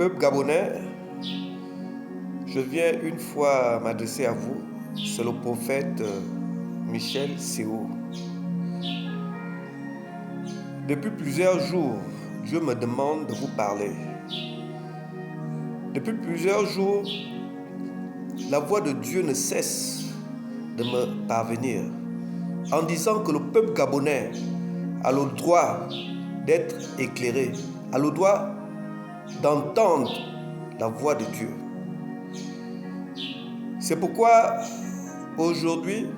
Peuple gabonais, je viens une fois m'adresser à vous. C'est le prophète Michel Séou. Depuis plusieurs jours, Dieu me demande de vous parler. Depuis plusieurs jours, la voix de Dieu ne cesse de me parvenir en disant que le peuple gabonais a le droit d'être éclairé, a le droit d'entendre la voix de Dieu. C'est pourquoi aujourd'hui,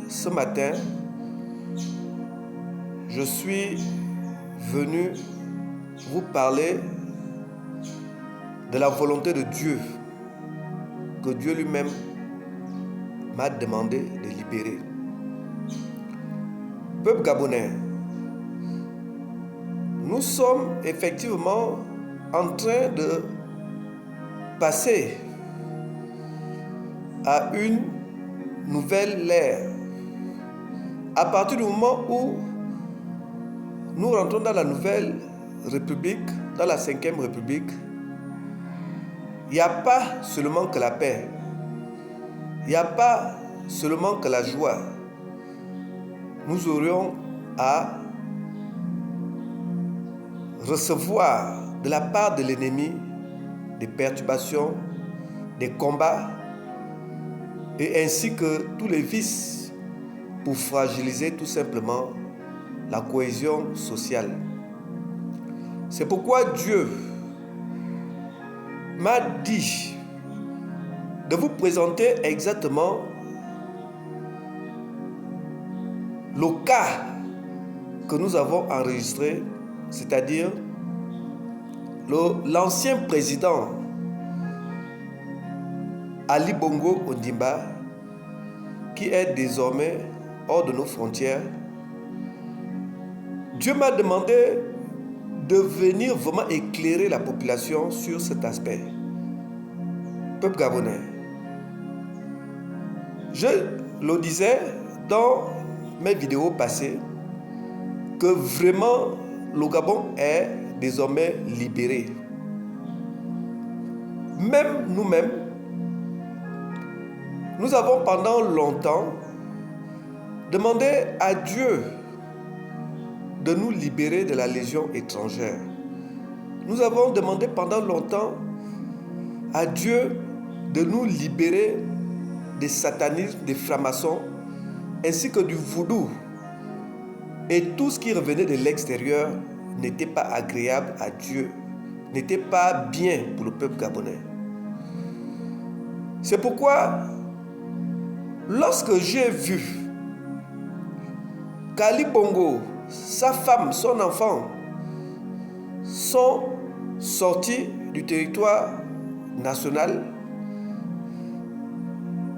ce matin, je suis venu vous parler de la volonté de Dieu que Dieu lui-même m'a demandé de libérer. Peuple gabonais, nous sommes effectivement en train de passer à une nouvelle ère. À partir du moment où nous rentrons dans la nouvelle République, dans la 5e République, il n'y a pas seulement que la paix, il n'y a pas seulement que la joie. Nous aurions à recevoir de la part de l'ennemi des perturbations, des combats, et ainsi que tous les vices pour fragiliser tout simplement la cohésion sociale. C'est pourquoi Dieu m'a dit de vous présenter exactement le cas que nous avons enregistré, c'est-à-dire l'ancien président Ali Bongo Ondimba, qui est désormais hors de nos frontières. Dieu m'a demandé de venir vraiment éclairer la population sur cet aspect. Peuple gabonais, je le disais dans mes vidéos passées que vraiment le Gabon est désormais libéré. Même nous-mêmes, nous avons pendant longtemps demandé à Dieu de nous libérer de la légion étrangère. Nous avons demandé pendant longtemps à Dieu de nous libérer des satanismes, des francs-maçons, ainsi que du voodoo. Et tout ce qui revenait de l'extérieur n'était pas agréable à Dieu, n'était pas bien pour le peuple gabonais. C'est pourquoi, lorsque j'ai vu qu'Ali Bongo, sa femme, son enfant, sont sortis du territoire national,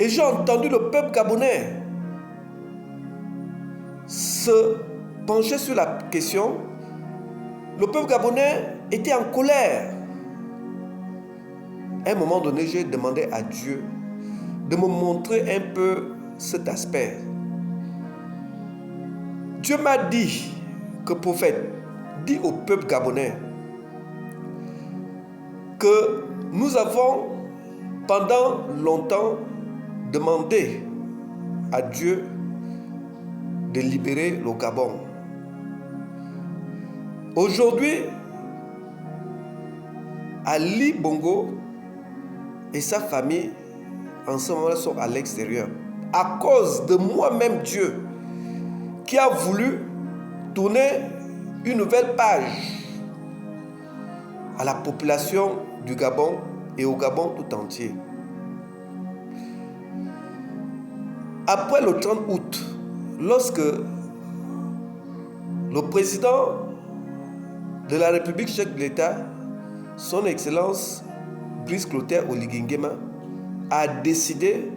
et j'ai entendu le peuple gabonais se pencher sur la question, le peuple gabonais était en colère. À un moment donné, j'ai demandé à Dieu de me montrer un peu cet aspect. Dieu m'a dit que prophète, dit au peuple gabonais que nous avons pendant longtemps demandé à Dieu de libérer le Gabon. Aujourd'hui, Ali Bongo et sa famille en ce moment sont à l'extérieur à cause de moi-même Dieu qui a voulu tourner une nouvelle page à la population du Gabon et au Gabon tout entier. Après le 30 août, lorsque le président de la République chef de l'État, son Excellence Brice Clotaire Oligui Nguema, a décidé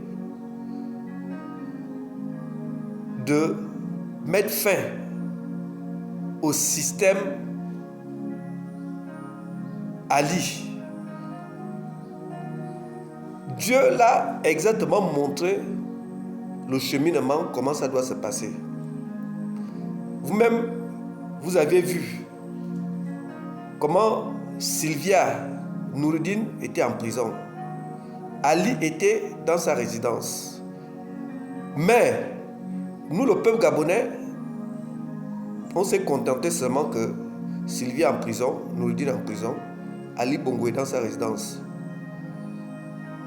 de mettre fin au système Ali. Dieu l'a exactement montré le cheminement, comment ça doit se passer. Vous-même, vous avez vu comment Sylvia Noureddin était en prison. Ali était dans sa résidence. Mais nous, le peuple gabonais, on s'est contenté seulement que Sylvie est en prison, Noureddin est en prison, Ali Bongo est dans sa résidence.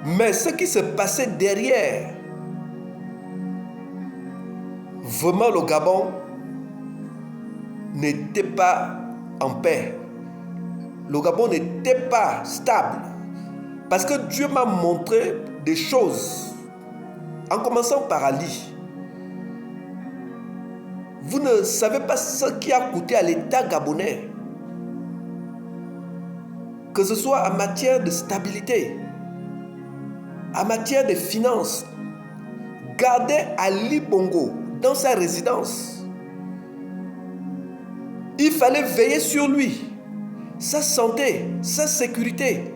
Mais ce qui se passait derrière, vraiment le Gabon n'était pas en paix. Le Gabon n'était pas stable. Parce que Dieu m'a montré des choses. En commençant par Ali. Vous ne savez pas ce qui a coûté à l'État gabonais. Que ce soit en matière de stabilité, en matière de finances. Garder Ali Bongo dans sa résidence. Il fallait veiller sur lui, sa santé, sa sécurité.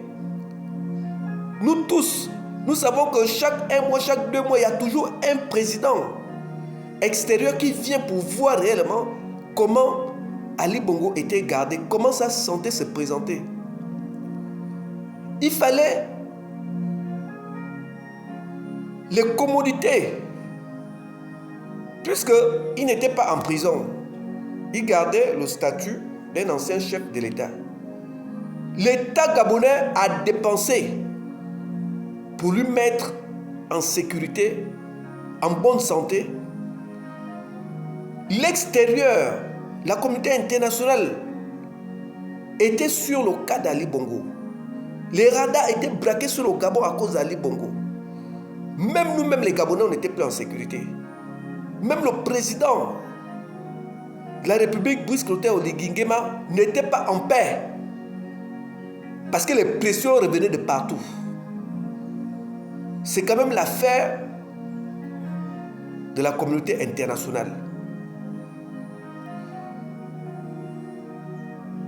Nous tous, nous savons que chaque 1 mois, chaque 2 mois, il y a toujours un président extérieur qui vient pour voir réellement comment Ali Bongo était gardé, comment sa santé se présentait. Il fallait les commodités, puisqu'il n'était pas en prison. Il gardait le statut d'un ancien chef de l'État. L'État gabonais a dépensé pour lui mettre en sécurité, en bonne santé. L'extérieur, la communauté internationale était sur le cas d'Ali Bongo. Les radars étaient braqués sur le Gabon à cause d'Ali Bongo. Même nous-mêmes les Gabonais, on n'était plus en sécurité. Même le président de la République, Brice Clotaire Oligui Nguema, n'était pas en paix. Parce que les pressions revenaient de partout. C'est quand même l'affaire de la communauté internationale.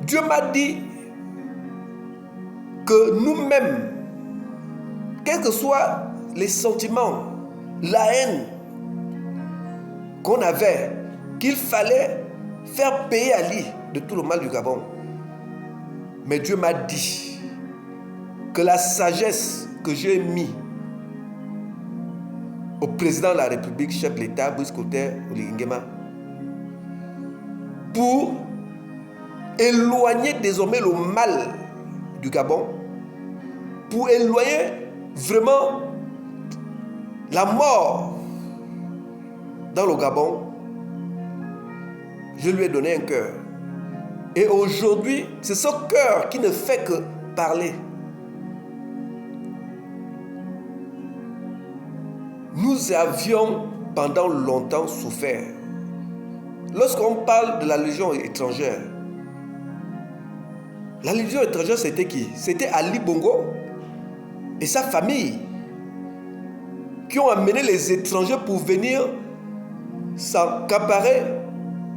Dieu m'a dit que nous-mêmes, quels que soient les sentiments, la haine qu'on avait, qu'il fallait faire payer Ali de tout le mal du Gabon. Mais Dieu m'a dit que la sagesse que j'ai mis au président de la République, chef de l'État, Brice Clotaire Oligui Nguema, pour éloigner désormais le mal du Gabon, pour éloigner vraiment la mort dans le Gabon, je lui ai donné un cœur. Et aujourd'hui, c'est ce cœur qui ne fait que parler. Nous avions pendant longtemps souffert. Lorsqu'on parle de la Légion étrangère, la Légion étrangère, c'était qui? C'était Ali Bongo et sa famille qui ont amené les étrangers pour venir s'accaparer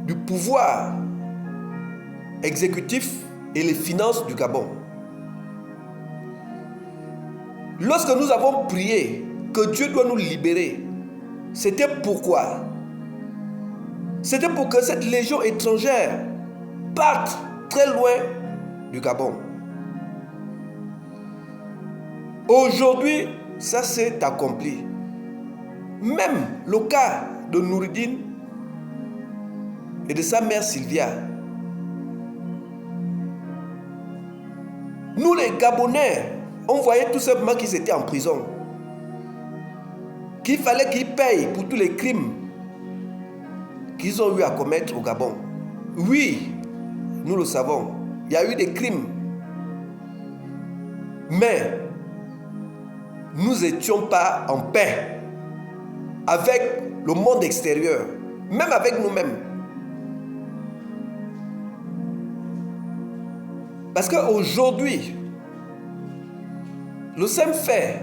du pouvoir exécutif et les finances du Gabon. Lorsque nous avons prié que Dieu doit nous libérer, c'était pourquoi? C'était pour que cette légion étrangère parte très loin du Gabon. Aujourd'hui, ça s'est accompli. Même le cas de Noureddin et de sa mère Sylvia. Nous les Gabonais, on voyait tout simplement qu'ils étaient en prison. Qu'il fallait qu'ils payent pour tous les crimes qu'ils ont eu à commettre au Gabon. Oui, nous le savons, il y a eu des crimes. Mais nous n'étions pas en paix avec le monde extérieur, même avec nous-mêmes. Parce qu'aujourd'hui, le simple fait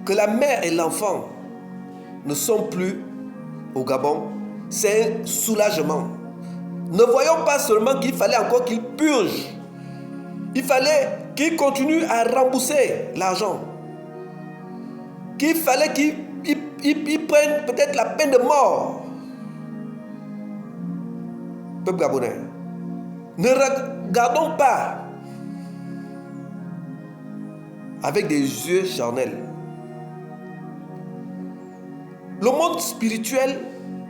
que la mère et l'enfant ne sont plus au Gabon, c'est un soulagement. Ne voyons pas seulement qu'il fallait encore qu'ils purgent. Il fallait qu'ils continuent à rembourser l'argent. Qu'il fallait qu'ils prennent peut-être la peine de mort. Peuple gabonais, Ne regardons pas avec des yeux charnels. Le monde spirituel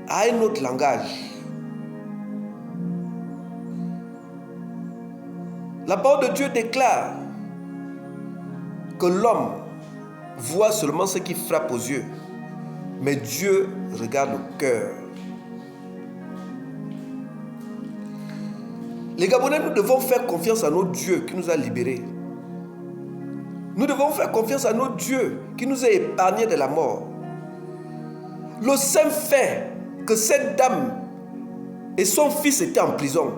a un autre langage. La parole de Dieu déclare que l'homme voit seulement ce qui frappe aux yeux, mais Dieu regarde le cœur. Les Gabonais, nous devons faire confiance à notre Dieu qui nous a libérés. Nous devons faire confiance à notre Dieu qui nous a épargnés de la mort. Le simple fait que cette dame et son fils étaient en prison,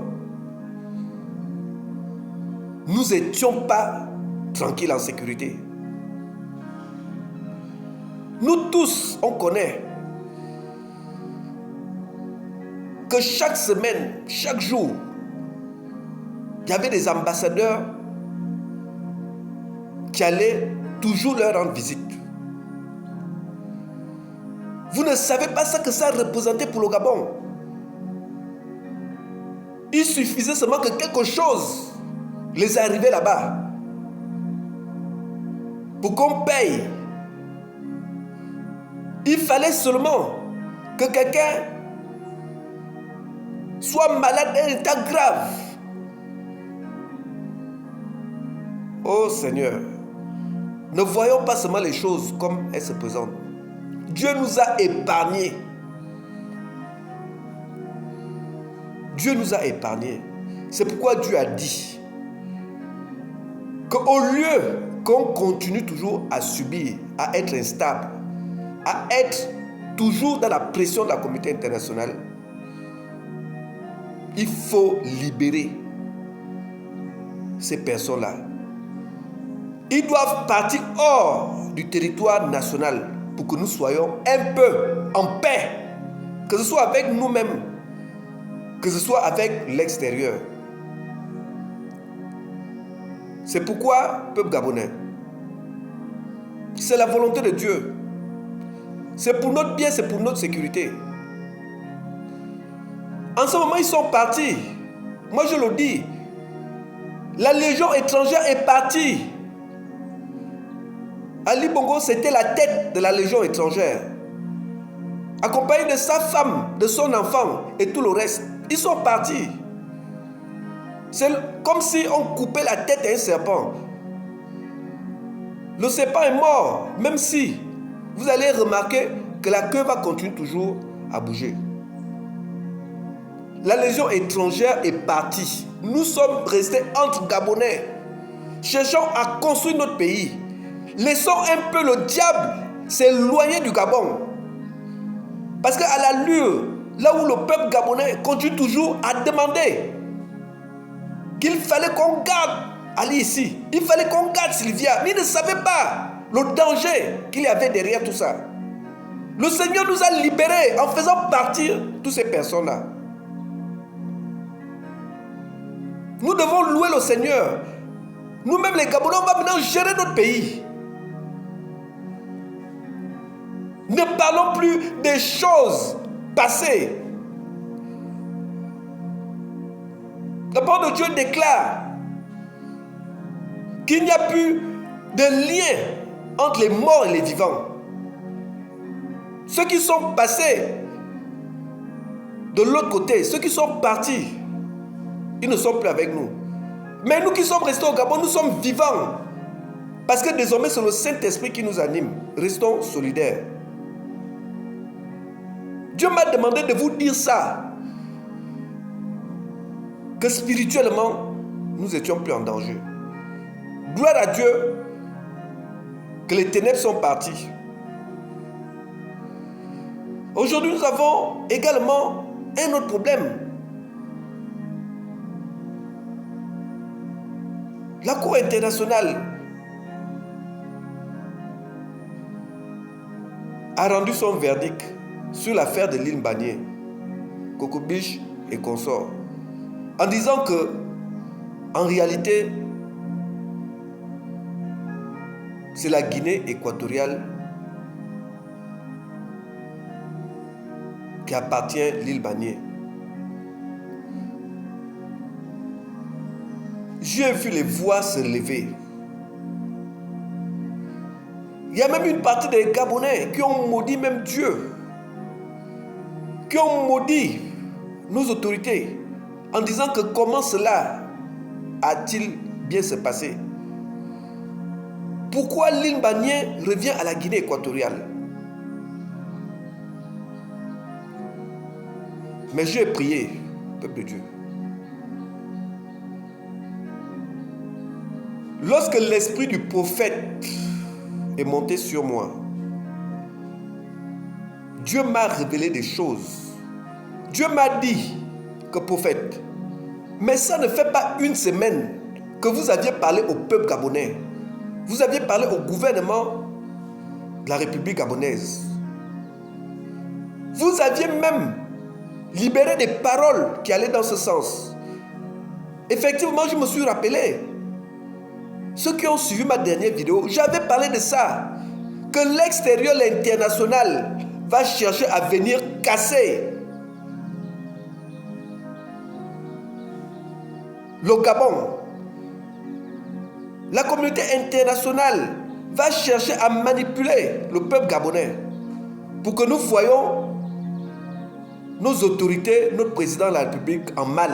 nous n'étions pas tranquilles en sécurité. Nous tous, on connaît que chaque semaine, chaque jour, il y avait des ambassadeurs qui allaient toujours leur rendre visite. Vous ne savez pas ce que ça représentait pour le Gabon. Il suffisait seulement que quelque chose les arrivait là-bas pour qu'on paye. Il fallait seulement que quelqu'un soit malade d'un état grave. Oh Seigneur, ne voyons pas seulement les choses comme elles se présentent. Dieu nous a épargnés. Dieu nous a épargnés. C'est pourquoi Dieu a dit qu'au lieu qu'on continue toujours à subir, à être instable, à être toujours dans la pression de la communauté internationale, il faut libérer ces personnes-là. Ils doivent partir hors du territoire national pour que nous soyons un peu en paix, que ce soit avec nous-mêmes, que ce soit avec l'extérieur. C'est pourquoi, peuple gabonais, c'est la volonté de Dieu. C'est pour notre bien, c'est pour notre sécurité. En ce moment, ils sont partis. Moi, je le dis. La légion étrangère est partie. Ali Bongo, c'était la tête de la légion étrangère. Accompagné de sa femme, de son enfant et tout le reste. Ils sont partis. C'est comme si on coupait la tête à un serpent. Le serpent est mort, même si vous allez remarquer que la queue va continuer toujours à bouger. La légion étrangère est partie. Nous sommes restés entre Gabonais. Cherchons à construire notre pays. Laissons un peu le diable s'éloigner du Gabon. Parce qu'à l'allure, là où le peuple gabonais continue toujours à demander qu'il fallait qu'on garde Ali ici, il fallait qu'on garde Sylvia, mais ils ne savaient pas le danger qu'il y avait derrière tout ça. Le Seigneur nous a libérés en faisant partir toutes ces personnes-là. Nous devons louer le Seigneur. Nous-mêmes les Gabonais, on va maintenant gérer notre pays. Ne parlons plus des choses passées. La parole de Dieu déclare qu'il n'y a plus de lien entre les morts et les vivants. Ceux qui sont passés de l'autre côté, ceux qui sont partis, ils ne sont plus avec nous. Mais nous qui sommes restés au Gabon, nous sommes vivants. Parce que désormais, c'est le Saint-Esprit qui nous anime. Restons solidaires. Dieu m'a demandé de vous dire ça. Que spirituellement, nous étions plus en danger. Gloire à Dieu que les ténèbres sont parties. Aujourd'hui, nous avons également un autre problème. La Cour internationale a rendu son verdict sur l'affaire de l'île Mbanié, Cocobiche et consorts, en disant que, en réalité, c'est la Guinée équatoriale qui appartient à l'île Mbanié. j'ai vu les voix se lever. Il y a même une partie des Gabonais qui ont maudit même Dieu, qui ont maudit nos autorités en disant que comment cela a-t-il bien se passé? Pourquoi l'île Banien revient à la Guinée équatoriale? Mais j'ai prié, peuple de Dieu. Lorsque l'esprit du prophète est monté sur moi, Dieu m'a révélé des choses. Dieu m'a dit que prophète, mais ça ne fait pas une semaine que vous aviez parlé au peuple gabonais. Vous aviez parlé au gouvernement de la République gabonaise. Vous aviez même libéré des paroles qui allaient dans ce sens. Effectivement, je me suis rappelé. Ceux qui ont suivi ma dernière vidéo, j'avais parlé de ça. Que l'extérieur, l'international, va chercher à venir casser le Gabon. La communauté internationale va chercher à manipuler le peuple gabonais pour que nous voyions nos autorités, notre président de la République en mal.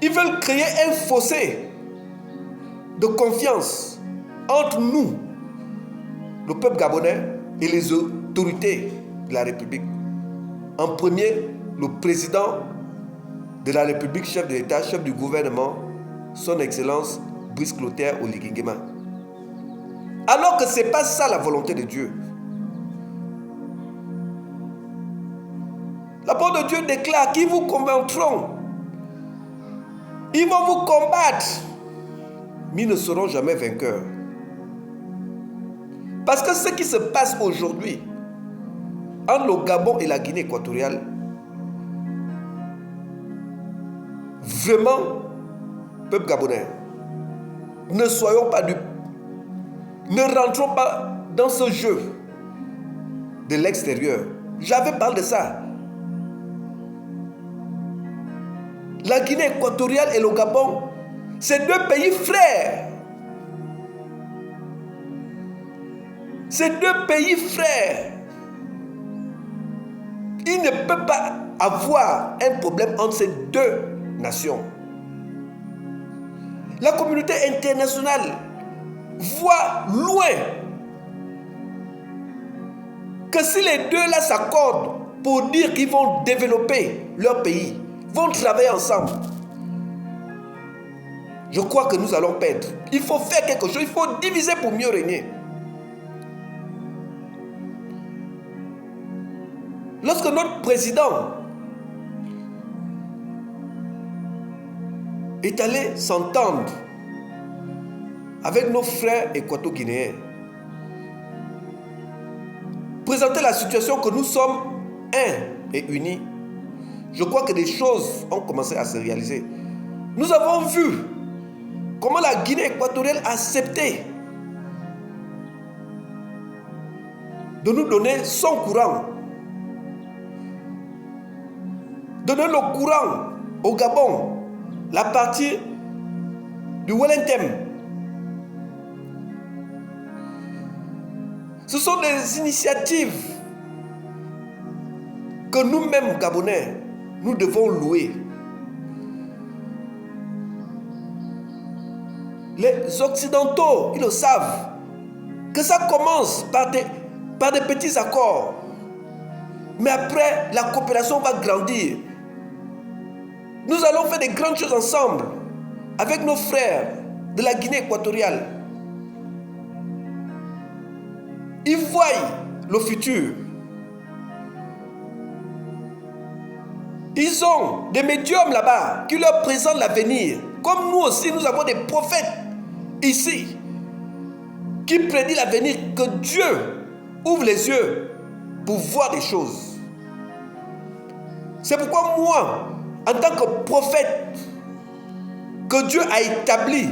Ils veulent créer un fossé de confiance entre nous, le peuple gabonais, et les autorités de la République. En premier, le président de la République, chef de l'État, chef du gouvernement, son Excellence Brice Clotaire Oligui Nguema. Alors que ce n'est pas ça la volonté de Dieu. La parole de Dieu déclare qu'ils vous combattront. Ils vont vous combattre, mais ils ne seront jamais vainqueurs. Parce que ce qui se passe aujourd'hui entre le Gabon et la Guinée équatoriale, vraiment, peuple gabonais, ne soyons pas dupes. Ne rentrons pas dans ce jeu de l'extérieur. J'avais parlé de ça. La Guinée équatoriale et le Gabon, c'est deux pays frères. C'est deux pays frères. Il ne peut pas avoir un problème entre ces deux nations. La communauté internationale voit loin que si les deux là s'accordent pour dire qu'ils vont développer leur pays, vont travailler ensemble, je crois que nous allons perdre. Il faut faire quelque chose, il faut diviser pour mieux régner. Lorsque notre président est allé s'entendre avec nos frères équato-guinéens, présenter la situation que nous sommes un et unis, je crois que des choses ont commencé à se réaliser. Nous avons vu comment la Guinée équatoriale a accepté de nous donner son courant, donner le courant au Gabon, la partie du Wellington. Ce sont des initiatives que nous-mêmes, Gabonais, nous devons louer. Les Occidentaux, ils le savent, que ça commence par des petits accords. Mais après, la coopération va grandir. Nous allons faire des grandes choses ensemble avec nos frères de la Guinée équatoriale. Ils voient le futur. Ils ont des médiums là-bas qui leur présentent l'avenir. Comme nous aussi, nous avons des prophètes ici qui prédisent l'avenir, que Dieu ouvre les yeux pour voir des choses. C'est pourquoi moi, en tant que prophète que Dieu a établi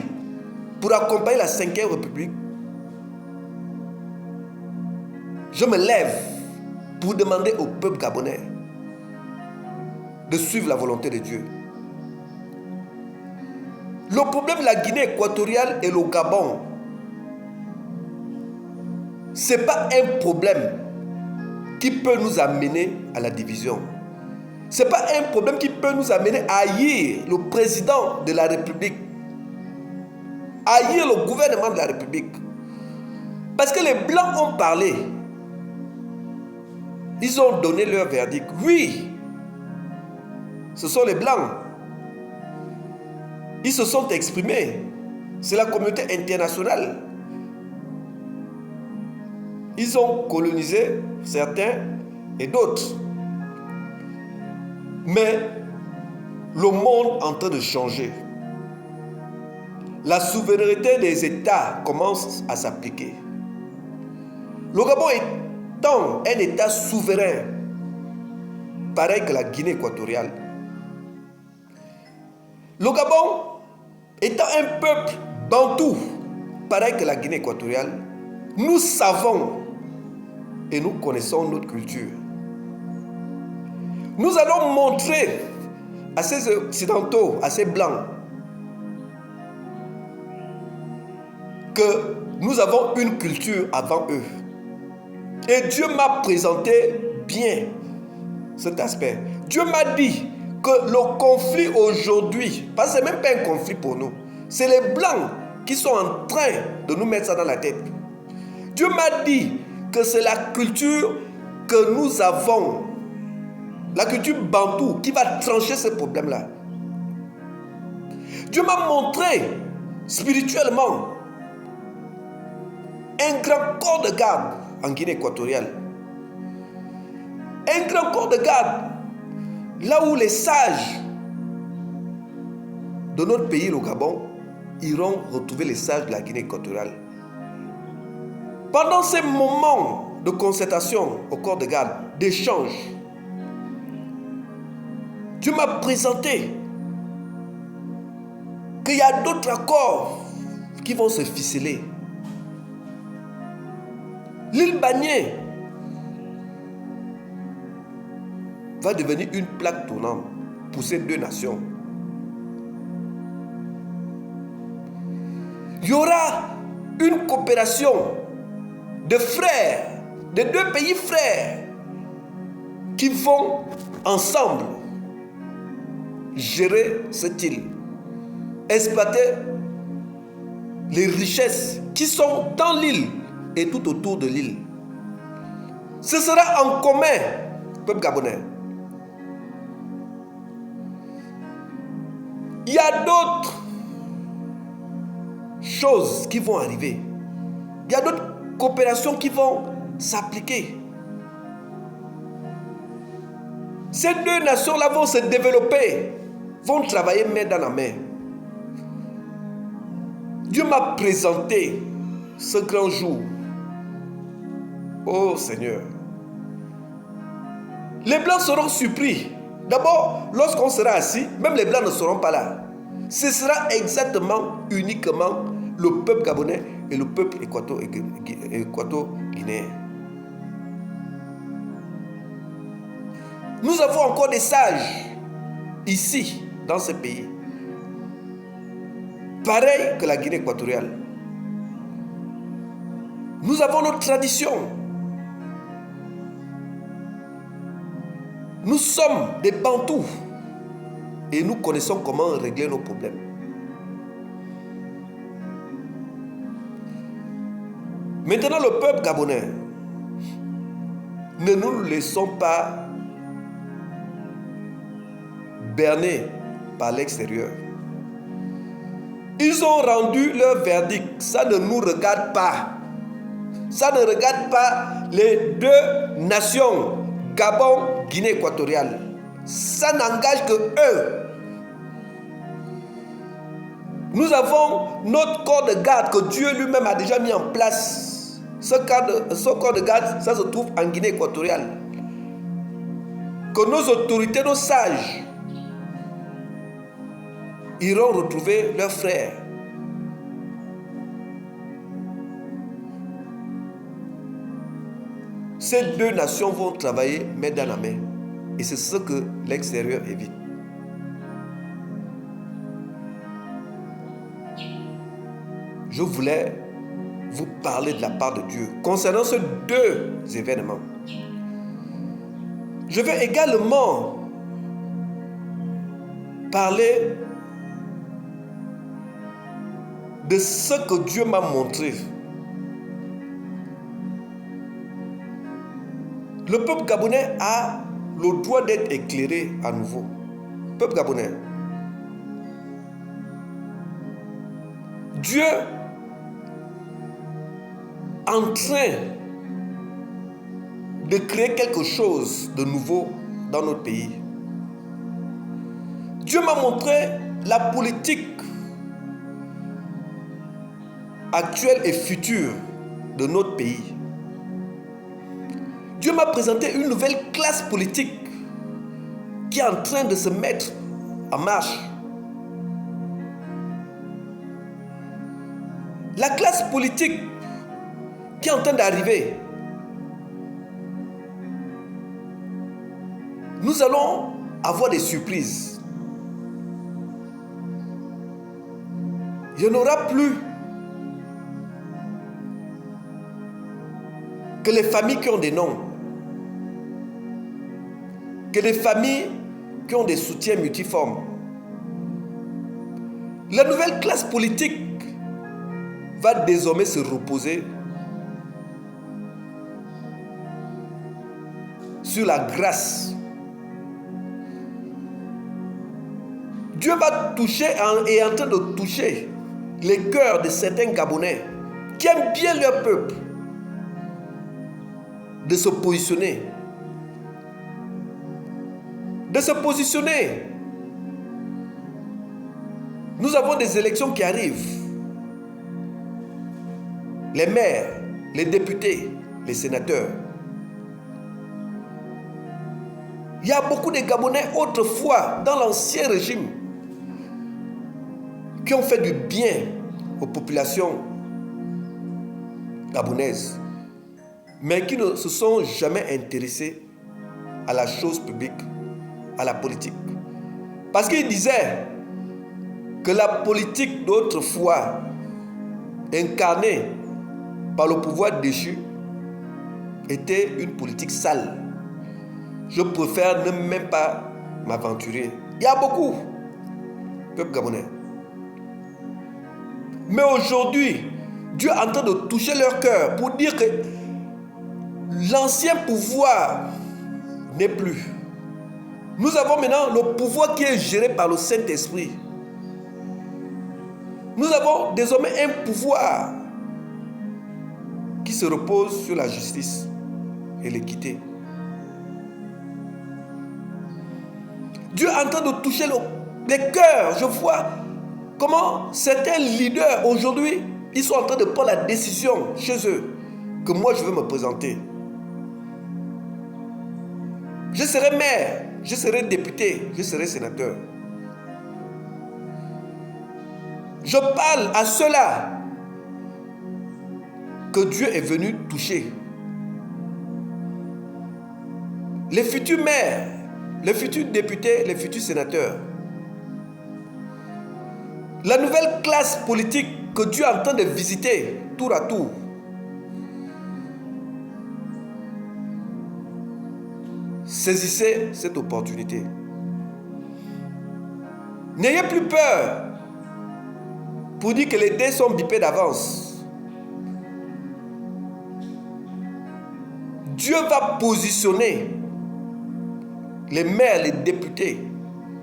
pour accompagner la 5e République, je me lève pour demander au peuple gabonais de suivre la volonté de Dieu. Le problème de la Guinée équatoriale et le Gabon, ce n'est pas un problème qui peut nous amener à la division. Ce n'est pas un problème qui peut nous amener à haïr le président de la République, à haïr le gouvernement de la République. Parce que les Blancs ont parlé. Ils ont donné leur verdict. Oui, ce sont les Blancs. Ils se sont exprimés. C'est la communauté internationale. Ils ont colonisé certains et d'autres. Mais le monde est en train de changer. La souveraineté des États commence à s'appliquer. Le Gabon étant un État souverain, pareil que la Guinée équatoriale. Le Gabon étant un peuple bantou, pareil que la Guinée équatoriale, nous savons et nous connaissons notre culture. Nous allons montrer à ces Occidentaux, à ces Blancs, que nous avons une culture avant eux. Et Dieu m'a présenté bien cet aspect. Dieu m'a dit que le conflit aujourd'hui, parce que ce n'est même pas un conflit pour nous, c'est les Blancs qui sont en train de nous mettre ça dans la tête. Dieu m'a dit que c'est la culture que nous avons, la culture bantou, qui va trancher ce problème-là. Dieu m'a montré spirituellement un grand corps de garde en Guinée équatoriale. Un grand corps de garde là où les sages de notre pays, le Gabon, iront retrouver les sages de la Guinée équatoriale. Pendant ces moments de concertation au corps de garde, d'échange, Dieu m'a présenté qu'il y a d'autres accords qui vont se ficeler. L'île Banié va devenir une plaque tournante pour ces deux nations. Il y aura une coopération de frères, de deux pays frères, qui vont ensemble gérer cette île, exploiter les richesses qui sont dans l'île et tout autour de l'île. Ce sera en commun, peuple gabonais. Il y a d'autres choses qui vont arriver. Il y a d'autres coopérations qui vont s'appliquer. Ces deux nations-là vont se développer, vont travailler main dans la main. Dieu m'a présenté ce grand jour. Oh Seigneur. Les Blancs seront surpris. D'abord, lorsqu'on sera assis, même les Blancs ne seront pas là. Ce sera exactement, uniquement le peuple gabonais et le peuple équato-guinéen. Nous avons encore des sages ici, dans ce pays. Pareil que la Guinée équatoriale. Nous avons notre tradition. Nous sommes des Bantous et nous connaissons comment régler nos problèmes. Maintenant, le peuple gabonais, ne nous laissons pas berner par l'extérieur. Ils ont rendu leur verdict. Ça ne nous regarde pas. Ça ne regarde pas les deux nations, Gabon, Guinée équatoriale. Ça n'engage que eux. Nous avons notre corps de garde que Dieu lui-même a déjà mis en place. Ce corps de garde, ça se trouve en Guinée équatoriale. Que nos autorités, nos sages, iront retrouver leurs frères. Ces deux nations vont travailler main dans la main. Et c'est ce que l'extérieur évite. je voulais vous parler de la part de Dieu concernant ces deux événements. Je vais également parler de ce que Dieu m'a montré. Le peuple gabonais a le droit d'être éclairé à nouveau. Peuple gabonais. Dieu est en train de créer quelque chose de nouveau dans notre pays. Dieu m'a montré la politique actuelle et future de notre pays. Dieu m'a présenté une nouvelle classe politique qui est en train de se mettre en marche. La classe politique qui est en train d'arriver, nous allons avoir des surprises. Il n'y en aura plus que les familles qui ont des noms, que les familles qui ont des soutiens multiformes. La nouvelle classe politique va désormais se reposer sur la grâce. Dieu va toucher et est en train de toucher les cœurs de certains Gabonais qui aiment bien leur peuple, de se positionner. De se positionner. Nous avons des élections qui arrivent. Les maires, les députés, les sénateurs. Il y a beaucoup de Gabonais autrefois, dans l'ancien régime, qui ont fait du bien aux populations gabonaises, mais qui ne se sont jamais intéressés à la chose publique, à la politique. Parce qu'ils disaient que la politique d'autrefois, incarnée par le pouvoir déchu, était une politique sale. Je préfère ne même pas m'aventurer. Il y a beaucoup, peuple gabonais. Mais aujourd'hui, Dieu est en train de toucher leur cœur pour dire que l'ancien pouvoir n'est plus. Nous avons maintenant le pouvoir qui est géré par le Saint-Esprit. Nous avons désormais un pouvoir qui se repose sur la justice et l'équité. Dieu est en train de toucher les cœurs. Je vois comment certains leaders aujourd'hui, ils sont en train de prendre la décision chez eux que moi je veux me présenter. Je serai maire, je serai député, je serai sénateur. Je parle à ceux-là que Dieu est venu toucher. Les futurs maires, les futurs députés, les futurs sénateurs. La nouvelle classe politique que Dieu est en train de visiter tour à tour. Saisissez cette opportunité. N'ayez plus peur pour dire que les dés sont bipés d'avance. Dieu va positionner les maires, les députés,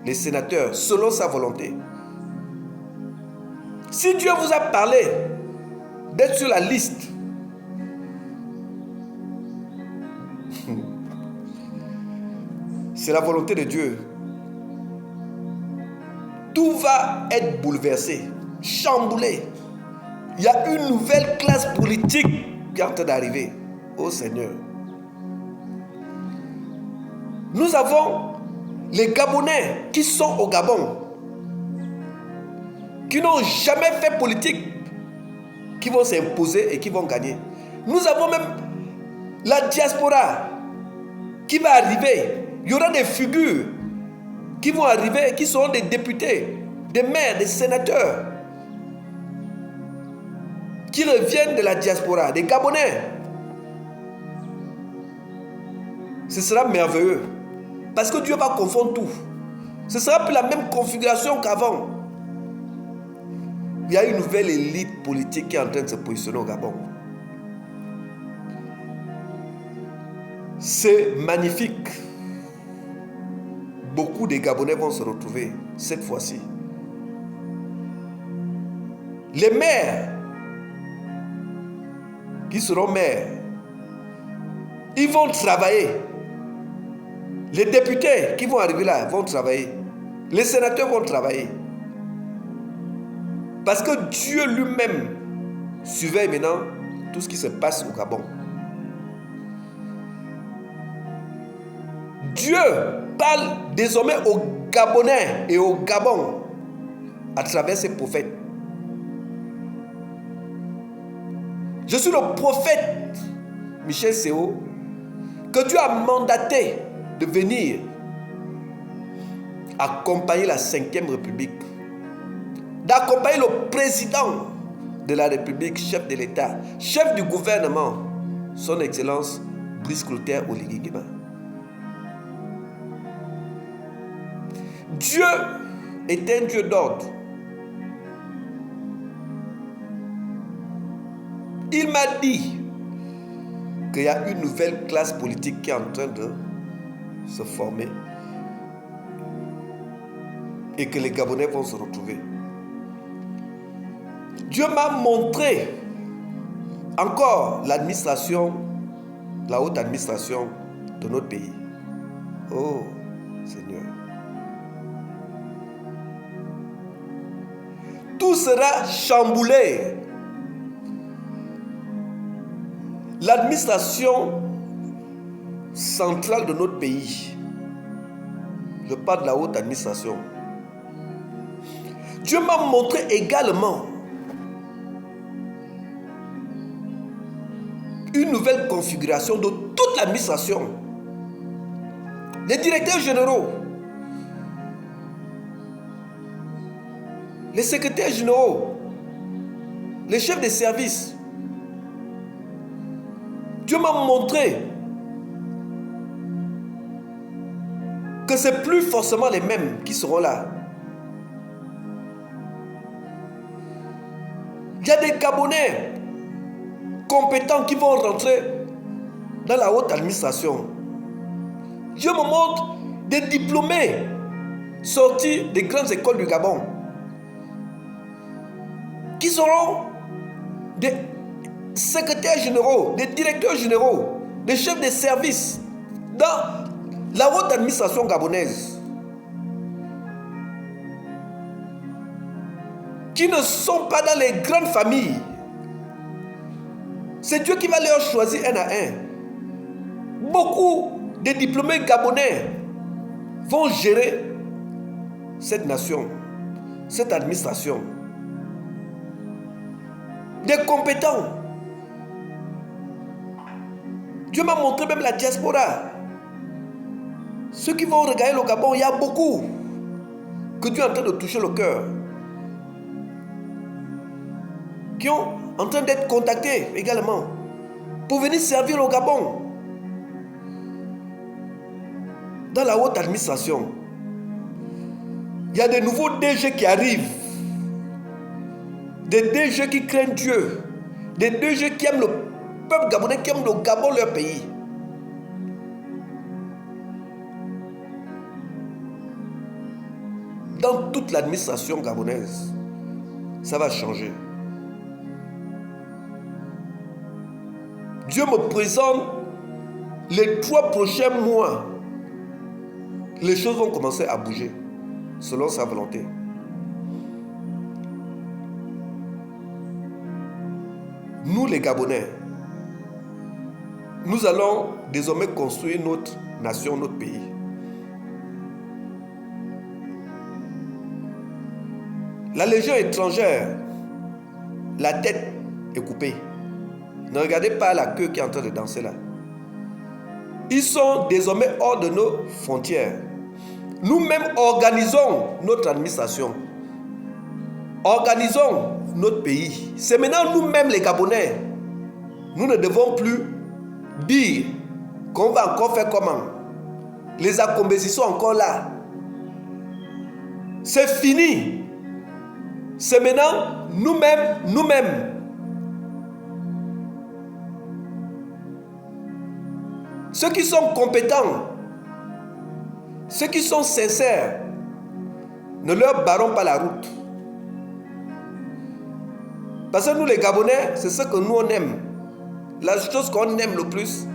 les sénateurs selon sa volonté. Si Dieu vous a parlé d'être sur la liste, c'est la volonté de Dieu. Tout va être bouleversé, chamboulé. Il y a une nouvelle classe politique qui est en train d'arriver. Oh Seigneur. Nous avons les Gabonais qui sont au Gabon, qui n'ont jamais fait politique, qui vont s'imposer et qui vont gagner. Nous avons même la diaspora qui va arriver. Il y aura des figures qui vont arriver, qui seront des députés, des maires, des sénateurs. qui reviennent de la diaspora, des Gabonais. Ce sera merveilleux. Parce que Dieu va confondre tout. Ce sera plus la même configuration qu'avant. Il y a une nouvelle élite politique qui est en train de se positionner au Gabon. C'est magnifique. Beaucoup de Gabonais vont se retrouver cette fois-ci. Les maires qui seront maires, ils vont travailler. Les députés qui vont arriver là vont travailler. Les sénateurs vont travailler. Parce que Dieu lui-même surveille maintenant tout ce qui se passe au Gabon. Dieu parle désormais aux Gabonais et au Gabon à travers ses prophètes. Je suis le prophète Michel Séo que Dieu a mandaté de venir accompagner la 5e République, d'accompagner le président de la République, chef de l'État, chef du gouvernement, son Excellence Brice Clotaire Oligui Nguema. Dieu est un Dieu d'ordre. Il m'a dit qu'il y a une nouvelle classe politique qui est en train de se former et que les Gabonais vont se retrouver. Dieu m'a montré encore l'administration, la haute administration de notre pays. Oh Seigneur. Tout sera chamboulé. L'administration centrale de notre pays, je parle de la haute administration, Dieu m'a montré également une nouvelle configuration de toute l'administration. Les directeurs généraux, les secrétaires généraux, les chefs de service. Dieu m'a montré que ce n'est plus forcément les mêmes qui seront là. Il y a des Gabonais compétents qui vont rentrer dans la haute administration. Dieu me montre des diplômés sortis des grandes écoles du Gabon qui seront des secrétaires généraux, des directeurs généraux, des chefs de service dans la haute administration gabonaise, qui ne sont pas dans les grandes familles. C'est Dieu qui va leur choisir un à un. Beaucoup de diplômés gabonais vont gérer cette nation, cette administration. Des compétents. Dieu m'a montré même la diaspora. Ceux qui vont regarder le Gabon, il y a beaucoup que Dieu est en train de toucher le cœur. Qui sont en train d'être contactés également pour venir servir au Gabon. Dans la haute administration, il y a des nouveaux DG qui arrivent. Des DG qui craignent Dieu. Des DG qui aiment le peuple gabonais, qui aiment le Gabon, leur pays. Dans toute l'administration gabonaise, ça va changer. Dieu me présente les 3 prochains mois. Les choses vont commencer à bouger selon sa volonté. Nous les Gabonais, nous allons désormais construire notre nation, notre pays. La légion étrangère, la tête est coupée. Ne regardez pas la queue qui est en train de danser là. Ils sont désormais hors de nos frontières. Nous-mêmes organisons notre administration. organisons notre pays. C'est maintenant nous-mêmes les Gabonais. Nous ne devons plus dire qu'on va encore faire comment. Les Akombesi sont encore là. C'est fini. C'est maintenant nous-mêmes. Ceux qui sont compétents, ceux qui sont sincères, ne leur barrons pas la route. Parce que nous les Gabonais, c'est ce que nous on aime. La chose qu'on aime le plus,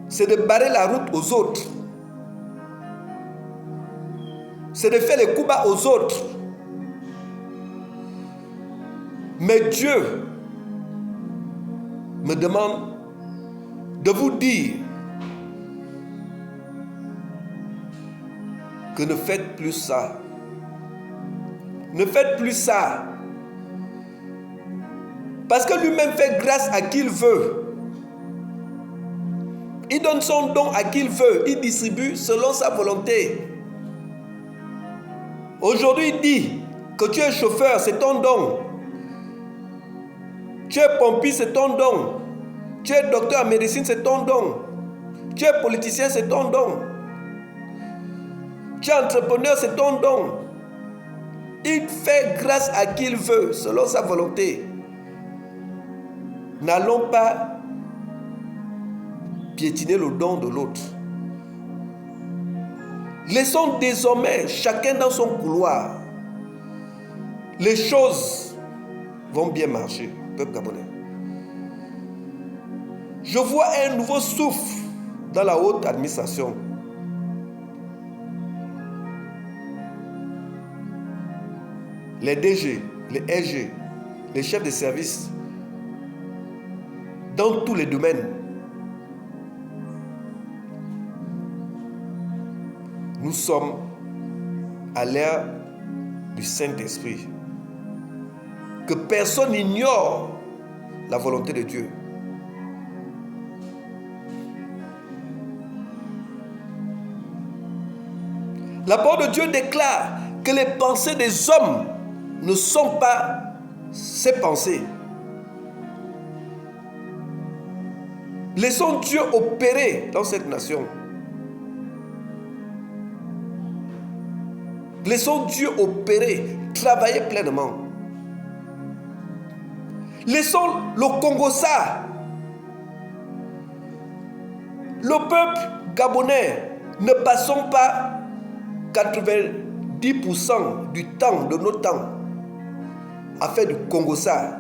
c'est de barrer la route aux autres. C'est de faire les coups bas aux autres. Mais Dieu me demande de vous dire que ne faites plus ça. Ne faites plus ça. Parce que lui-même fait grâce à qui il veut. Il donne son don à qui il veut. Il distribue selon sa volonté. Aujourd'hui, il dit que tu es chauffeur, c'est ton don. Tu es pompiste, c'est ton don. Tu es docteur en médecine, c'est ton don. Tu es politicien, c'est ton don. Tu es entrepreneur, c'est ton don. Il fait grâce à qui il veut, selon sa volonté. N'allons pas piétiner le don de l'autre. Laissons désormais chacun dans son couloir. Les choses vont bien marcher, peuple gabonais. Je vois un nouveau souffle dans la haute administration. Les DG, les RG, les chefs de service, dans tous les domaines. Nous sommes à l'ère du Saint-Esprit. Que personne n'ignore la volonté de Dieu. La parole de Dieu déclare que les pensées des hommes ne sont pas ses pensées. Laissons Dieu opérer dans cette nation. Laissons Dieu opérer, travailler pleinement. Laissons le Congo ça. Le peuple gabonais, ne passons pas 90% du temps, de notre temps, à faire du Congo ça.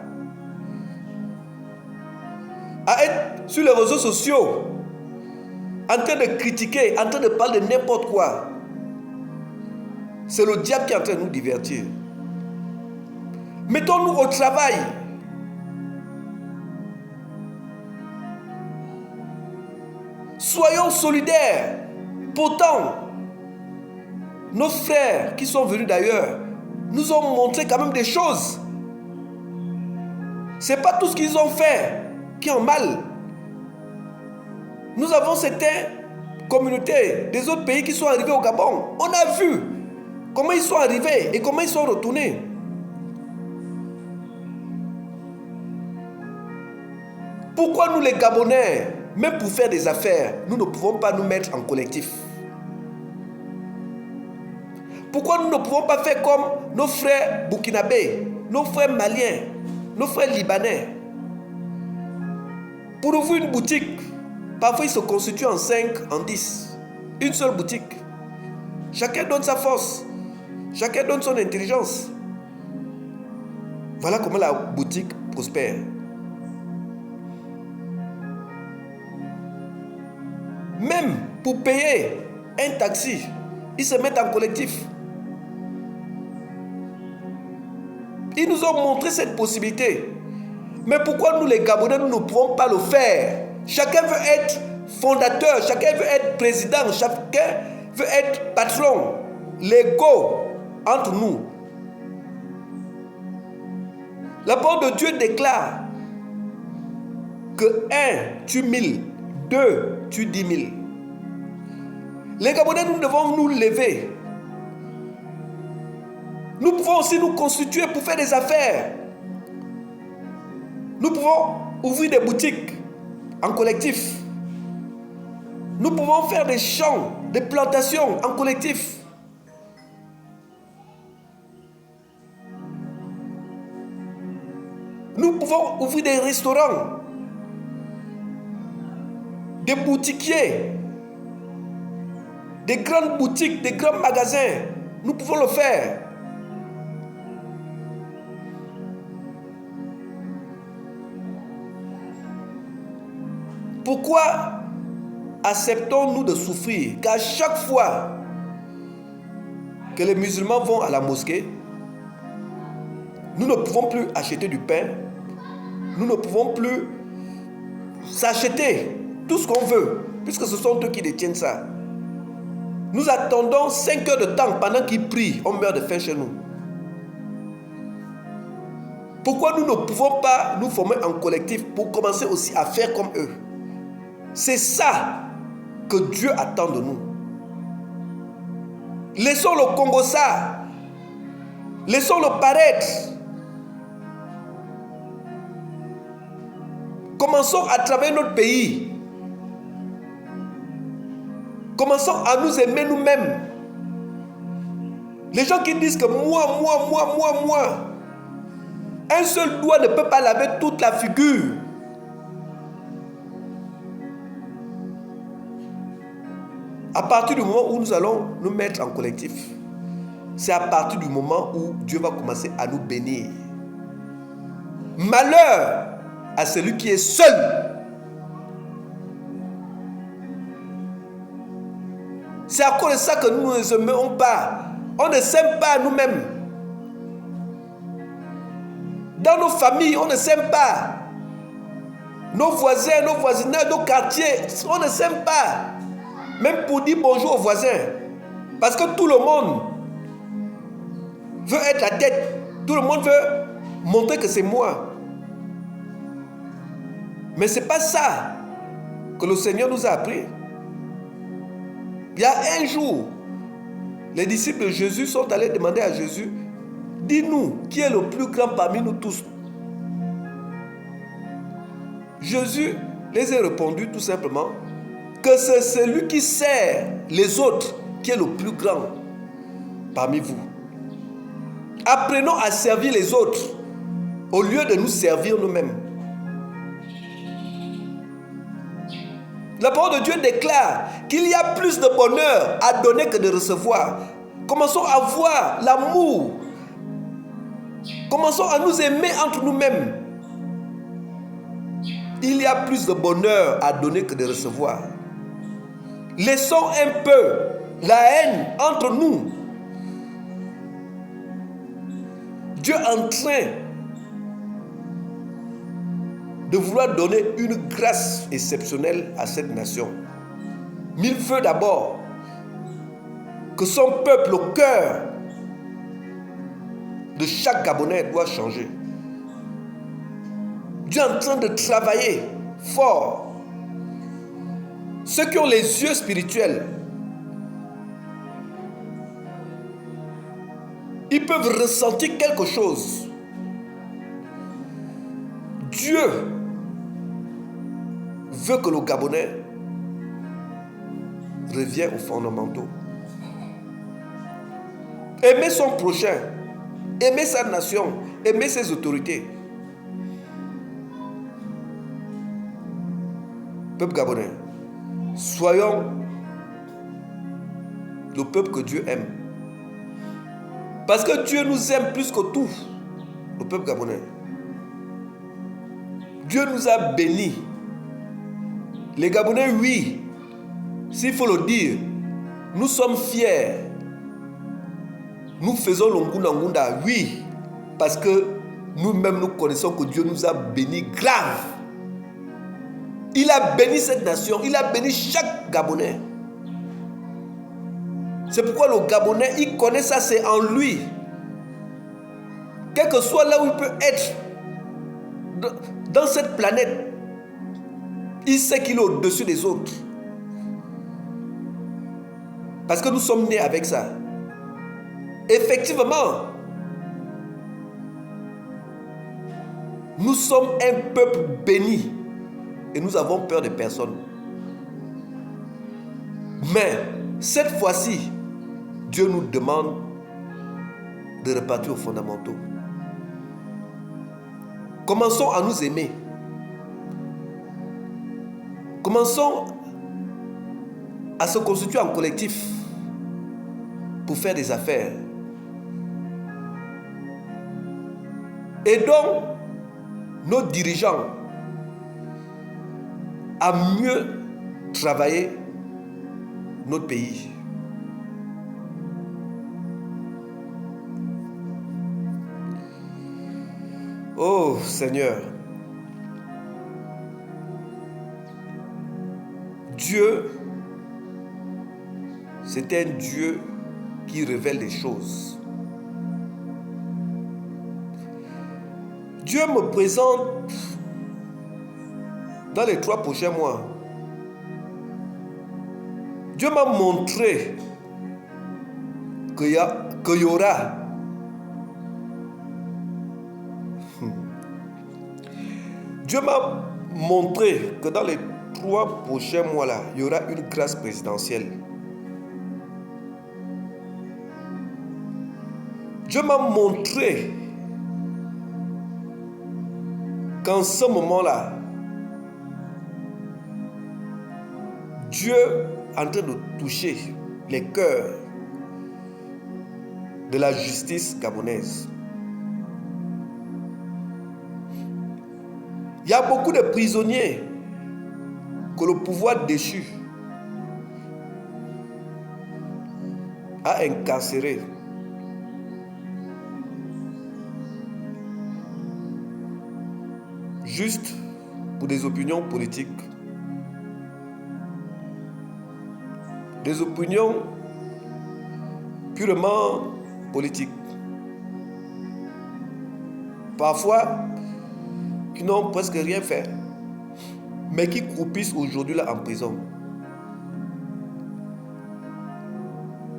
À être sur les réseaux sociaux, en train de critiquer, en train de parler de n'importe quoi. C'est le diable qui est en train de nous divertir. Mettons-nous au travail. Soyons solidaires. Pourtant, nos frères qui sont venus d'ailleurs nous ont montré quand même des choses. Ce n'est pas tout ce qu'ils ont fait qui est en mal. Nous avons certaines communautés des autres pays qui sont arrivés au Gabon. On a vu comment ils sont arrivés et comment ils sont retournés. Pourquoi nous les Gabonais, même pour faire des affaires, nous ne pouvons pas nous mettre en collectif? Pourquoi nous ne pouvons pas faire comme nos frères burkinabés, nos frères maliens, nos frères libanais? Pour ouvrir une boutique, parfois ils se constituent en 5, en 10. Une seule boutique. Chacun donne sa force. Chacun donne son intelligence. Voilà comment la boutique prospère. Même pour payer un taxi, ils se mettent en collectif. Ils nous ont montré cette possibilité. Mais pourquoi nous les Gabonais, nous ne pouvons pas le faire? Chacun veut être fondateur, chacun veut être président, chacun veut être patron. L'ego entre nous. La parole de Dieu déclare que 1 tue 1000, 2 tue 10 000. Les Gabonais, nous devons nous lever Nous pouvons aussi nous constituer pour faire des affaires. Nous pouvons ouvrir des boutiques en collectif. Nous pouvons faire des champs, des plantations en collectif. Nous pouvons ouvrir des restaurants, des boutiquiers, des grandes boutiques, des grands magasins. Nous pouvons le faire. Pourquoi acceptons-nous de souffrir qu'à chaque fois que les musulmans vont à la mosquée, nous ne pouvons plus acheter du pain, nous ne pouvons plus s'acheter tout ce qu'on veut, puisque ce sont eux qui détiennent ça. Nous attendons 5 heures de temps pendant qu'ils prient, on meurt de faim chez nous. Pourquoi nous ne pouvons pas nous former en collectif pour commencer aussi à faire comme eux? C'est ça que Dieu attend de nous. Laissons le Congo ça. Laissons-le paraître. Commençons à travailler notre pays. Commençons à nous aimer nous-mêmes. Les gens qui disent que moi. Un seul doigt ne peut pas laver toute la figure. À partir du moment où nous allons nous mettre en collectif, c'est à partir du moment où Dieu va commencer à nous bénir. Malheur à celui qui est seul. C'est à cause de ça que nous ne nous aimons pas. On ne s'aime pas nous-mêmes. Dans nos familles, on ne s'aime pas. Nos voisins, nos voisinages, nos quartiers, on ne s'aime pas. Même pour dire bonjour aux voisins. Parce que tout le monde veut être la tête. Tout le monde veut montrer que c'est moi. Mais ce n'est pas ça que le Seigneur nous a appris. Il y a un jour, les disciples de Jésus sont allés demander à Jésus, dis-nous, qui est le plus grand parmi nous tous? Jésus les a répondu tout simplement que c'est celui qui sert les autres qui est le plus grand parmi vous. Apprenons à servir les autres au lieu de nous servir nous-mêmes. La parole de Dieu déclare qu'il y a plus de bonheur à donner que de recevoir. Commençons à voir l'amour. Commençons à nous aimer entre nous-mêmes. Il y a plus de bonheur à donner que de recevoir. Laissons un peu la haine entre nous. Dieu est en train de vouloir donner une grâce exceptionnelle à cette nation. Il veut d'abord que son peuple, le cœur de chaque Gabonais doit changer. Dieu est en train de travailler fort. Ceux qui ont les yeux spirituels, ils peuvent ressentir quelque chose. Dieu veut que le Gabonais revienne aux fondamentaux. Aimer son prochain, aimer sa nation, aimer ses autorités. Peuple gabonais, soyons le peuple que Dieu aime. Parce que Dieu nous aime plus que tout, le peuple gabonais. Dieu nous a bénis. Les Gabonais, oui, s'il faut le dire, nous sommes fiers. Nous faisons l'Ongunda, oui, parce que nous-mêmes nous connaissons que Dieu nous a bénis grave. Il a béni cette nation, il a béni chaque Gabonais. C'est pourquoi le Gabonais, il connaît ça, c'est en lui. Quel que soit là où il peut être, dans cette planète, il sait qu'il est au-dessus des autres. Parce que nous sommes nés avec ça. Effectivement, Nous sommes un peuple béni et nous avons peur de personne. Mais cette fois-ci, Dieu nous demande de repartir aux fondamentaux. Commençons à nous aimer. Commençons à se constituer en collectif pour faire des affaires. Aidons nos dirigeants à mieux travailler notre pays. Oh Seigneur, Dieu, c'est un Dieu qui révèle les choses. Dieu me présente dans les 3 prochains mois. Dieu m'a montré qu'il y aura Dieu m'a montré que dans les 3 prochains mois-là, il y aura une grâce présidentielle. Dieu m'a montré qu'en ce moment-là, Dieu est en train de toucher les cœurs de la justice gabonaise. Il y a beaucoup de prisonniers que le pouvoir déchu a incarcérés. Juste pour des opinions politiques. Des opinions purement politiques. Parfois, qui n'ont presque rien fait, mais qui croupissent aujourd'hui là en prison.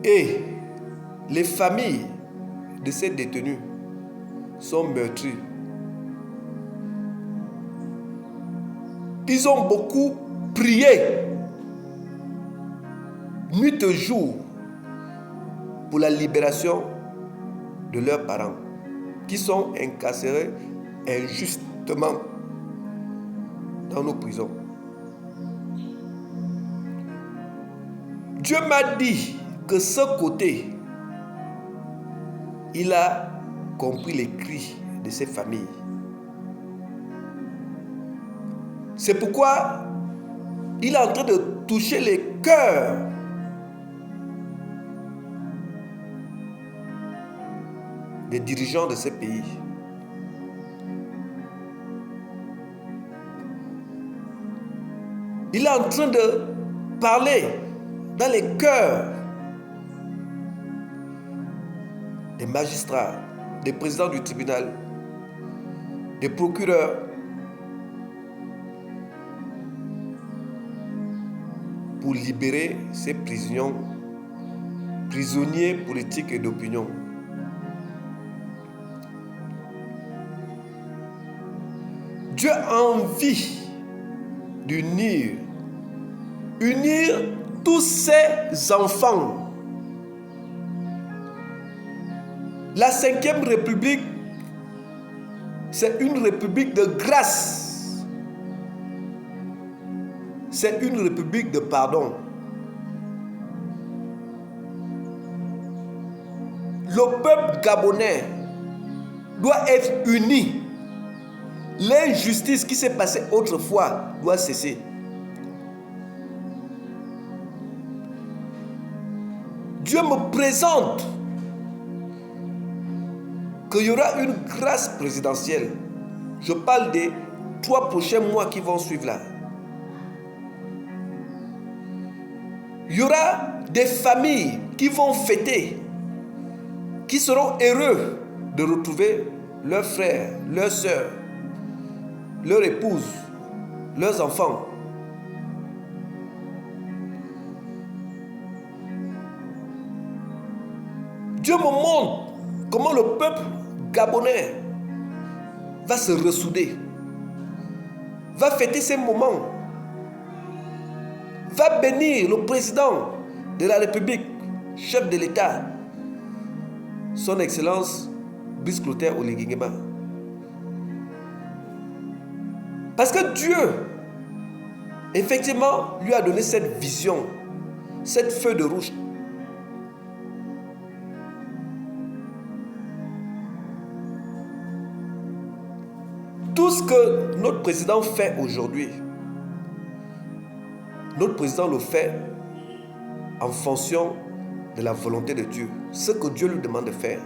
Et les familles de ces détenus sont meurtries. Ils ont beaucoup prié, nuit et jour, pour la libération de leurs parents, qui sont incarcérés injustement dans nos prisons. Dieu m'a dit que ce côté, il a compris les cris de ces familles. C'est pourquoi il est en train de toucher les cœurs des dirigeants de ces pays. Il est en train de parler dans les cœurs des magistrats, des présidents du tribunal, des procureurs, pour libérer ces prisonniers politiques et d'opinion. Dieu a envie d'unir tous ses enfants. La 5e République, c'est une république de grâce. C'est une république de pardon. Le peuple gabonais doit être uni. L'injustice qui s'est passée autrefois doit cesser. Dieu me présente qu'il y aura une grâce présidentielle. Je parle des 3 prochains mois qui vont suivre là. Il y aura des familles qui vont fêter, qui seront heureux de retrouver leurs frères, leurs sœurs, leurs épouses, leurs enfants. Dieu me montre comment le peuple gabonais va se ressouder, va fêter ces moments, va bénir le président de la République, chef de l'État, son Excellence Brice Clotaire Oligui Nguema. Parce que Dieu, effectivement, lui a donné cette vision, cette feuille de route. Tout ce que notre président fait aujourd'hui, notre président le fait en fonction de la volonté de Dieu, ce que Dieu lui demande de faire.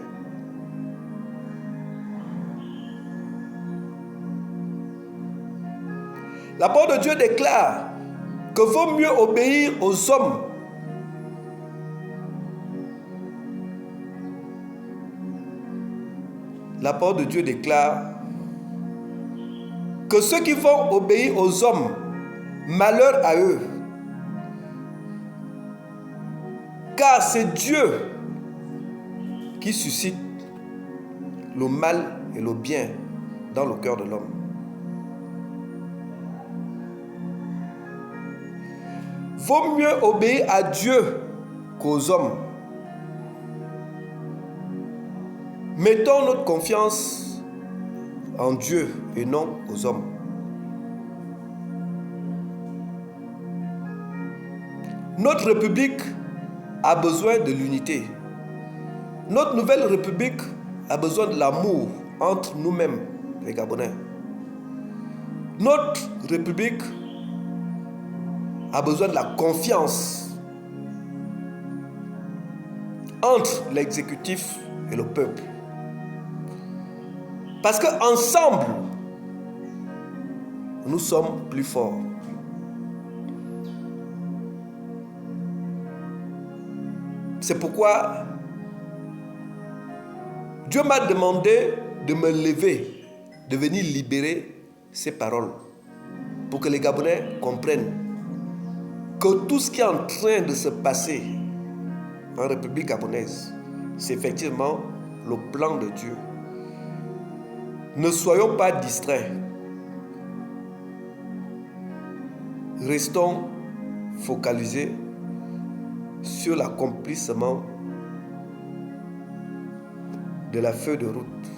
La parole de Dieu déclare que vaut mieux obéir aux hommes La parole de Dieu déclare que ceux qui vont obéir aux hommes, malheur à eux. Car c'est Dieu qui suscite le mal et le bien dans le cœur de l'homme. Vaut mieux obéir à Dieu qu'aux hommes. Mettons notre confiance en Dieu et non aux hommes. Notre République a besoin de l'unité. Notre nouvelle République a besoin de l'amour entre nous-mêmes, les Gabonais. Notre République a besoin de la confiance entre l'exécutif et le peuple. Parce qu'ensemble, nous sommes plus forts. C'est pourquoi Dieu m'a demandé de me lever, de venir libérer ces paroles, pour que les Gabonais comprennent que tout ce qui est en train de se passer en République gabonaise, c'est effectivement le plan de Dieu. Ne soyons pas distraits. Restons focalisés sur l'accomplissement de la feuille de route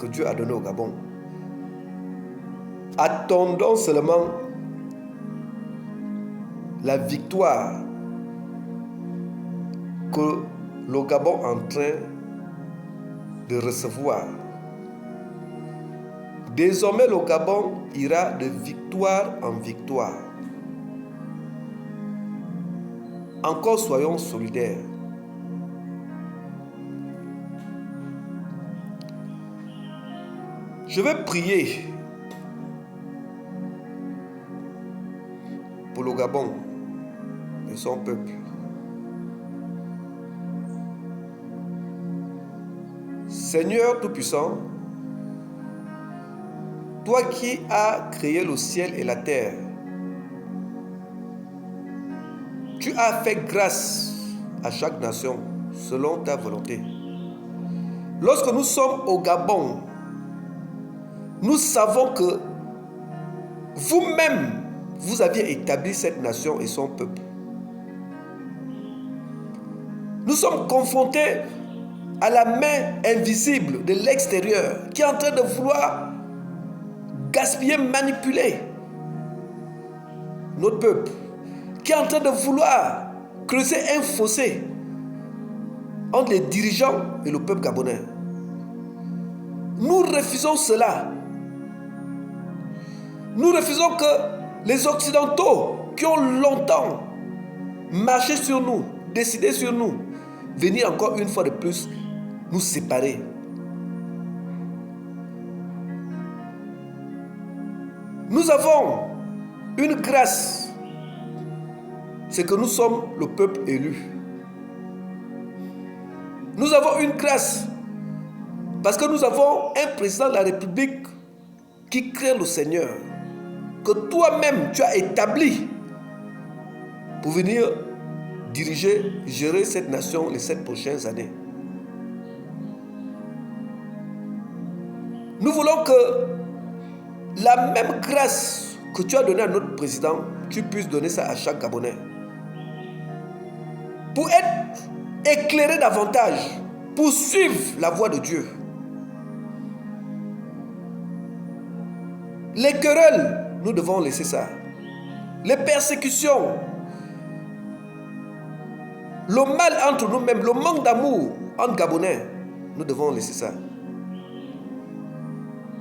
que Dieu a donnée au Gabon. Attendons seulement la victoire que le Gabon est en train de recevoir. Désormais, le Gabon ira de victoire en victoire. Encore soyons solidaires. Je vais prier pour le Gabon et son peuple. Seigneur Tout-Puissant, toi qui as créé le ciel et la terre, tu as fait grâce à chaque nation selon ta volonté. Lorsque nous sommes au Gabon, nous savons que vous-même, vous aviez établi cette nation et son peuple. Nous sommes confrontés à la main invisible de l'extérieur qui est en train de vouloir gaspiller, manipuler notre peuple, qui est en train de vouloir creuser un fossé entre les dirigeants et le peuple gabonais. Nous refusons cela. Nous refusons que les Occidentaux qui ont longtemps marché sur nous, décidé sur nous, venir encore une fois de plus nous séparer. Nous avons une grâce, c'est que nous sommes le peuple élu. Nous avons une grâce parce que nous avons un président de la République qui craint le Seigneur, que toi-même tu as établi pour venir diriger, gérer cette nation les 7 prochaines années. Nous voulons que la même grâce que tu as donnée à notre président, tu puisses donner ça à chaque Gabonais. Pour être éclairé davantage, pour suivre la voie de Dieu. Les querelles, nous devons laisser ça. Les persécutions, le mal entre nous-mêmes, le manque d'amour entre Gabonais, nous devons laisser ça.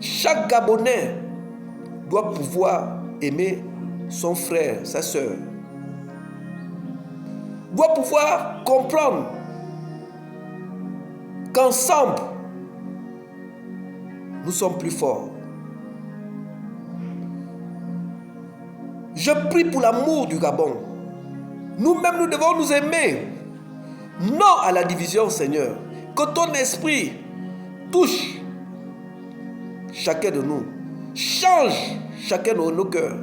Chaque Gabonais doit pouvoir aimer son frère, sa soeur. Doit pouvoir comprendre qu'ensemble, nous sommes plus forts. Je prie pour l'amour du Gabon. Nous-mêmes, nous devons nous aimer. Non à la division, Seigneur. Que ton esprit touche chacun de nous. Change chacun de nos cœurs.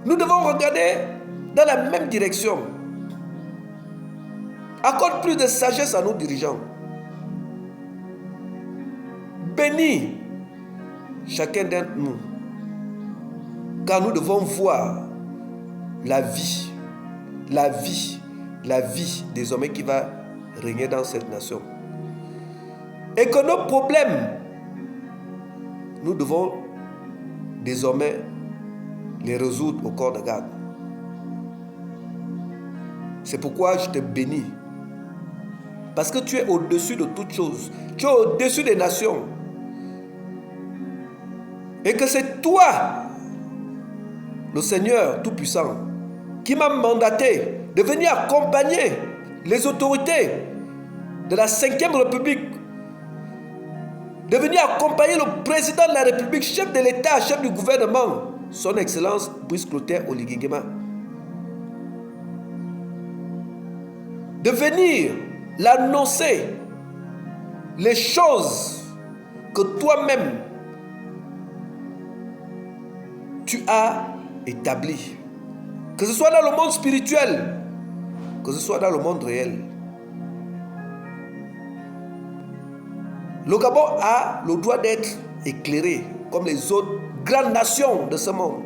Nous devons regarder dans la même direction. Accorde plus de sagesse à nos dirigeants. Bénis chacun d'entre nous. Car nous devons voir la vie désormais qui va régner dans cette nation. Et que nos problèmes, nous devons désormais les résoudre au corps de garde. C'est pourquoi je te bénis. Parce que tu es au-dessus de toutes choses. Tu es au-dessus des nations. Et que c'est toi, le Seigneur Tout-Puissant, qui m'a mandaté de venir accompagner les autorités de la 5e République, de venir accompagner le président de la République, chef de l'État, chef du gouvernement, son Excellence Brice Clotaire Oligui Nguema, de venir l'annoncer, les choses que toi-même tu as établies, que ce soit dans le monde spirituel, que ce soit dans le monde réel. Le Gabon a le droit d'être éclairé comme les autres grandes nations de ce monde.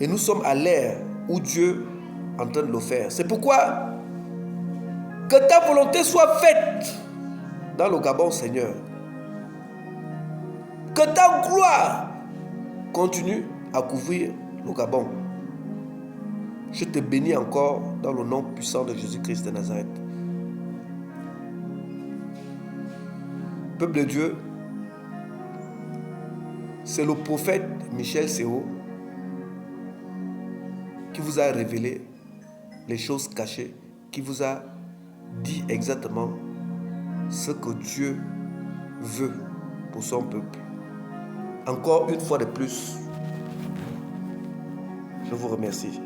Et nous sommes à l'ère où Dieu est en train de le faire. C'est pourquoi que ta volonté soit faite dans le Gabon, Seigneur. Que ta gloire continue à couvrir le Gabon. Je te bénis encore dans le nom puissant de Jésus-Christ de Nazareth. Peuple de Dieu, c'est le prophète Michel Serrault qui vous a révélé les choses cachées, qui vous a dit exactement ce que Dieu veut pour son peuple. Encore une fois de plus, je vous remercie.